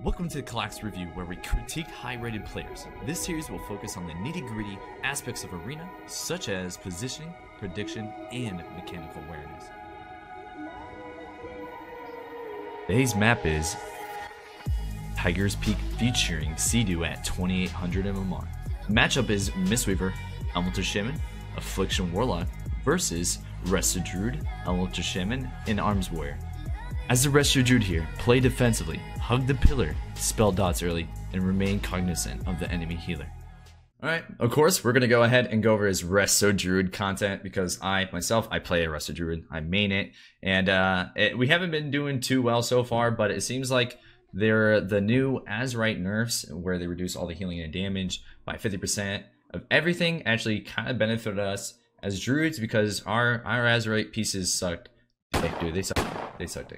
Welcome to Claak's Review, where we critique high-rated players. This series will focus on the nitty-gritty aspects of Arena, such as positioning, prediction, and mechanical awareness. Today's map is Tiger's Peak featuring CDEW at 2800 MMR. Matchup is Mistweaver, Elemental Shaman, Affliction Warlock versus Resto Druid, Elemental Shaman, and Arms Warrior. As the Resto Druid here, play defensively, hug the pillar, spell dots early, and remain cognizant of the enemy healer. Alright, of course, we're going to go ahead and go over his Resto Druid content because I play a Resto Druid, I main it, and we haven't been doing too well so far, but it seems like they're the new Azerite nerfs where they reduce all the healing and damage by 50% of everything actually kind of benefited us as Druids because our Azerite pieces sucked. Dude, they sucked.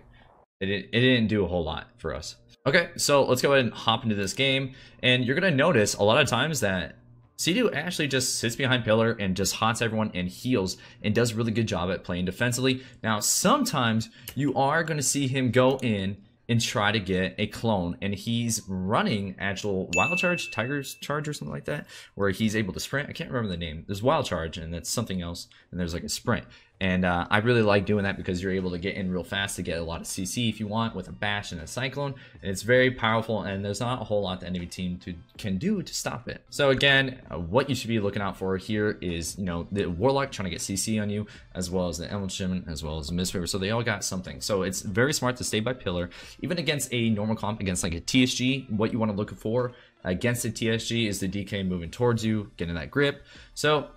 It didn't do a whole lot for us. Okay, so let's go ahead and hop into this game, and you're gonna notice a lot of times that CDEW actually just sits behind pillar and just haunts everyone and heals and does a really good job at playing defensively. Now, sometimes you are gonna see him go in and try to get a clone, and he's running actual wild charge, tiger's charge or something like that, where he's able to sprint. I can't remember the name. There's wild charge and that's something else, and there's like a sprint. And I really like doing that because you're able to get in real fast to get a lot of CC if you want with a bash and a cyclone. And it's very powerful, and there's not a whole lot the enemy team can do to stop it. So again, what you should be looking out for here is, you know, the Warlock trying to get CC on you, as well as the Elemental Shaman, as well as the Mistweaver. So they all got something. So it's very smart to stay by pillar, even against a normal comp, against like a TSG. What you want to look for against a TSG is the DK moving towards you, getting that grip. So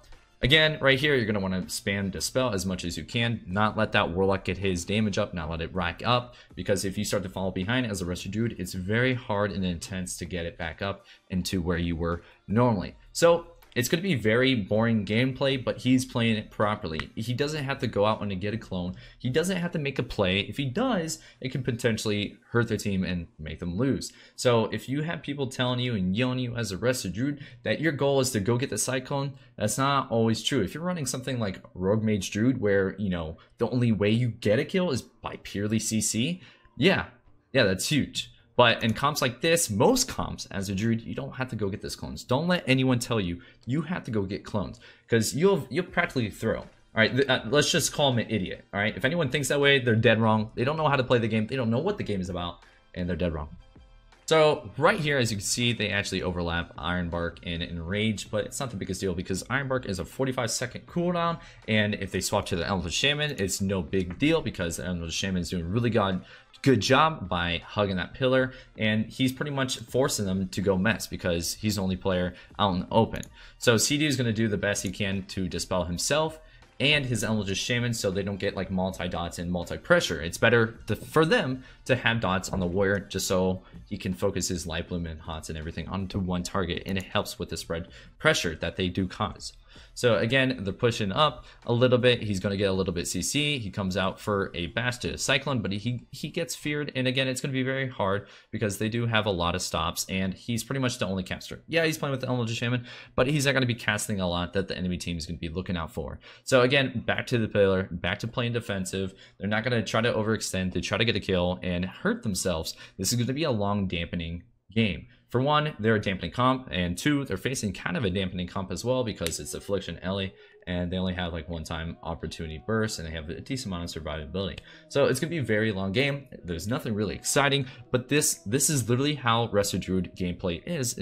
again, right here, you're going to want to spam Dispel as much as you can, not let that Warlock get his damage up, not let it rack up, because if you start to fall behind as a Resto Druid, it's very hard and intense to get it back up into where you were normally. So it's going to be very boring gameplay, but he's playing it properly. He doesn't have to go out and get a clone. He doesn't have to make a play. If he does, it can potentially hurt their team and make them lose. So if you have people telling you and yelling you as a Resto Druid that your goal is to go get the Cyclone, that's not always true. If you're running something like Rogue Mage Druid where, you know, the only way you get a kill is by purely CC, yeah, that's huge. But in comps like this, most comps as a Druid, you don't have to go get this clones. Don't let anyone tell you you have to go get clones, because you'll practically throw. All right, let's just call them an idiot. All right, if anyone thinks that way, they're dead wrong. They don't know how to play the game. They don't know what the game is about, and they're dead wrong. So right here, as you can see, they actually overlap Ironbark and Enrage, but it's not the biggest deal because Ironbark is a 45-second cooldown, and if they swap to the Elemental Shaman, it's no big deal because the Elemental Shaman is doing really good job by hugging that pillar, and he's pretty much forcing them to go mess because he's the only player out in the open. So CDEW is going to do the best he can to dispel himself and his Elemental Shaman so they don't get like multi-dots and multi-pressure. It's better for them to have dots on the warrior just so he can focus his life bloom and hots and everything onto one target, and it helps with the spread pressure that they do cause. So again, they're pushing up a little bit. He's going to get a little bit CC. He comes out for a bash to a Cyclone, but he gets feared. And again, it's going to be very hard because they do have a lot of stops, and he's pretty much the only caster. Yeah, he's playing with the Elemental Shaman, but he's not going to be casting a lot that the enemy team is going to be looking out for. So again, back to the pillar, back to playing defensive. They're not going to try to overextend to try to get a kill and hurt themselves. This is going to be a long dampening game. For one, they're a dampening comp, and two, they're facing kind of a dampening comp as well because it's Affliction Ellie, and they only have like one-time opportunity burst, and they have a decent amount of survivability. So it's gonna be a very long game. There's nothing really exciting, but this is literally how Resto Druid gameplay is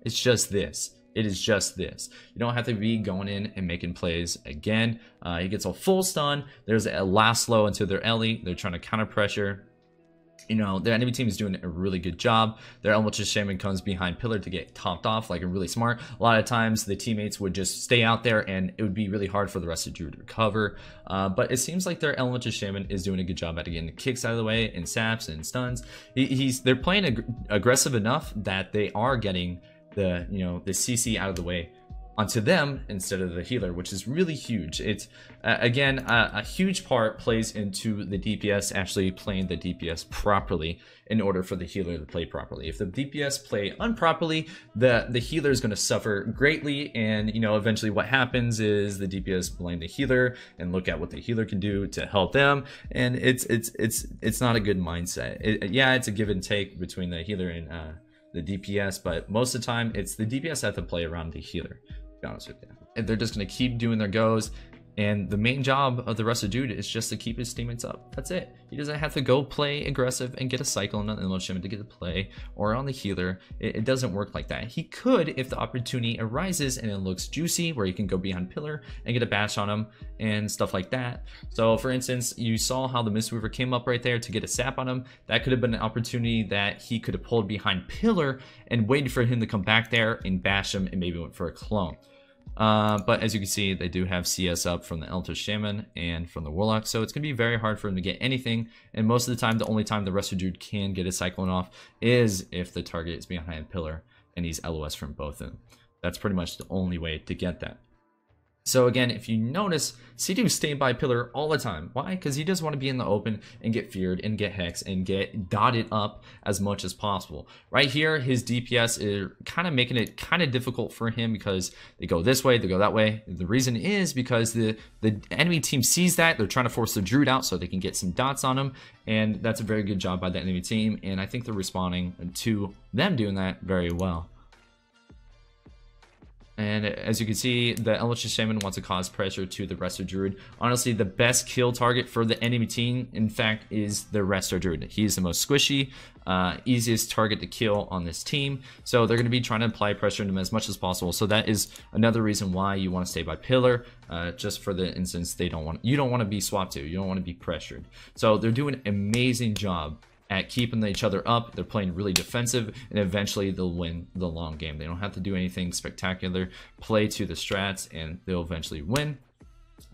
it's just this. It is just this. You don't have to be going in and making plays again. He gets a full stun. There's a last slow into their Ellie. They're trying to counter pressure. You know, the enemy team is doing a really good job. Their Elemental Shaman comes behind pillar to get topped off, like really smart. A lot of times the teammates would just stay out there and it would be really hard for the Resto Druid to recover. But it seems like their Elemental Shaman is doing a good job at getting kicks out of the way and saps and stuns. They're playing aggressive enough that they are getting the CC out of the way onto them instead of the healer, which is really huge. It's again a huge part plays into the DPS actually playing the DPS properly in order for the healer to play properly. If the DPS play improperly, the healer is going to suffer greatly, and you know, eventually what happens is the DPS blame the healer and look at what the healer can do to help them, and it's not a good mindset. Yeah, it's a give and take between the healer and the DPS, but most of the time it's the DPS that have to play around the healer, to be honest with you. And they're just going to keep doing their goes, and the main job of the Resto Druid is just to keep his teammates up. That's it. He doesn't have to go play aggressive and get a cycle on the Shimon to get to play, or on the healer. It doesn't work like that. He could if the opportunity arises and it looks juicy, where he can go behind pillar and get a bash on him and stuff like that. So for instance, you saw how the Mistweaver came up right there to get a sap on him. That could have been an opportunity that he could have pulled behind pillar and waited for him to come back there and bash him and maybe went for a clone. But as you can see, they do have CS up from the Elder Shaman and from the Warlock, so it's going to be very hard for him to get anything, and most of the time, the only time the Resto Druid can get his cyclone off is if the target is behind pillar and he's LOS from both of them. That's pretty much the only way to get that. So again, if you notice, CDEW staying by pillar all the time. Why? Because he doesn't want to be in the open and get feared and get hexed and get dotted up as much as possible. Right here, his DPS is kind of making it kind of difficult for him because they go this way, they go that way. The reason is because the enemy team sees that. They're trying to force the Druid out so they can get some dots on him, and that's a very good job by the enemy team, and I think they're responding to them doing that very well. And as you can see, the Eldritch Shaman wants to cause pressure to the Resto Druid. Honestly, the best kill target for the enemy team, in fact, is the Resto Druid. He's the most squishy, easiest target to kill on this team. So they're going to be trying to apply pressure on him as much as possible. So that is another reason why you want to stay by pillar, just for the instance you don't want to be swapped to. You don't want to be pressured. So they're doing an amazing job at keeping each other up. They're playing really defensive, and eventually they'll win the long game. They don't have to do anything spectacular. Play to the strats, and they'll eventually win.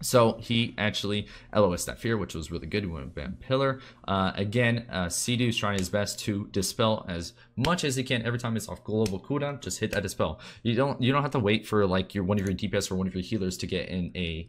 So he actually LOS that fear, which was really good. He went ban pillar. Again, CDEW is trying his best to dispel as much as he can. Every time it's off global cooldown, just hit that dispel. You don't have to wait for like one of your DPS or one of your healers to get in a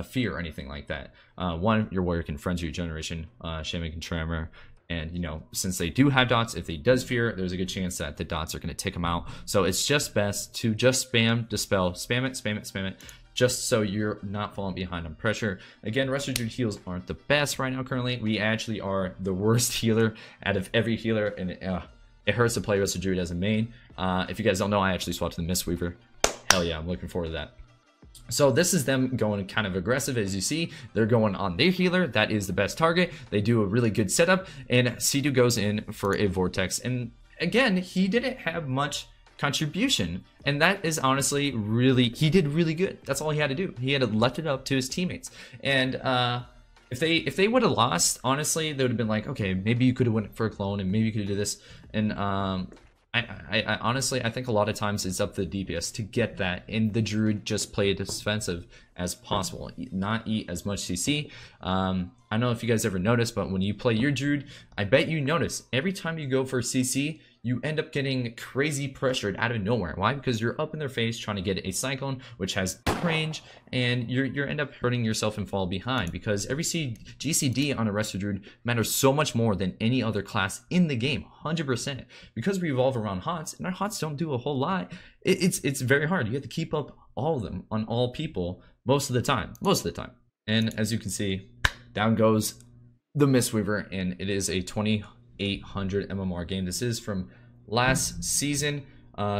fear or anything like that. One, your warrior can frenzy regeneration, shaman can tremor. And, you know, since they do have dots, if he does fear, there's a good chance that the dots are going to take him out. So it's just best to just spam dispel, spam it, spam it, spam it, just so you're not falling behind on pressure. Again, Resto Druid heals aren't the best right now currently. We actually are the worst healer out of every healer, and it hurts to play Resto Druid as a main. If you guys don't know, I actually swapped to the Mistweaver. Hell yeah, I'm looking forward to that. So this is them going kind of aggressive. As you see, they're going on their healer. That is the best target. They do a really good setup, and CDEW goes in for a vortex. And again, he didn't have much contribution, and that is honestly he did really good. That's all he had to do. He had to left it up to his teammates. And if they would have lost, honestly, they would have been like, okay, maybe you could have went for a clone, and maybe you could have did this. And I honestly, I think a lot of times it's up to the DPS to get that, and the Druid just play it defensive as possible, not eat as much CC. I don't know if you guys ever noticed, but when you play your Druid, I bet you notice every time you go for CC, you end up getting crazy pressured out of nowhere. Why? Because you're up in their face trying to get a cyclone, which has range, and you end up hurting yourself and fall behind, because every GCD on a Resto Druid matters so much more than any other class in the game, 100%. Because we evolve around HOTS, and our HOTS don't do a whole lot, it's very hard. You have to keep up all of them on all people most of the time. And as you can see, down goes the Mistweaver, and it is a 2800 MMR game. This is from last season,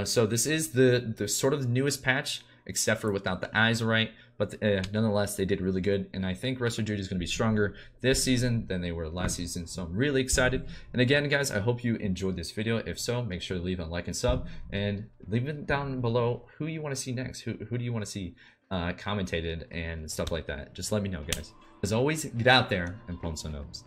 so this is the sort of the newest patch, except for without the eyes right, but nonetheless they did really good, and I think Resto Druid is going to be stronger this season than they were last season, so I'm really excited. And again, guys, I hope you enjoyed this video. If so, make sure to leave a like and sub, and leave it down below who you want to see next. Who do you want to see commentated and stuff like that. Just let me know, guys. As always, get out there and pump some nose.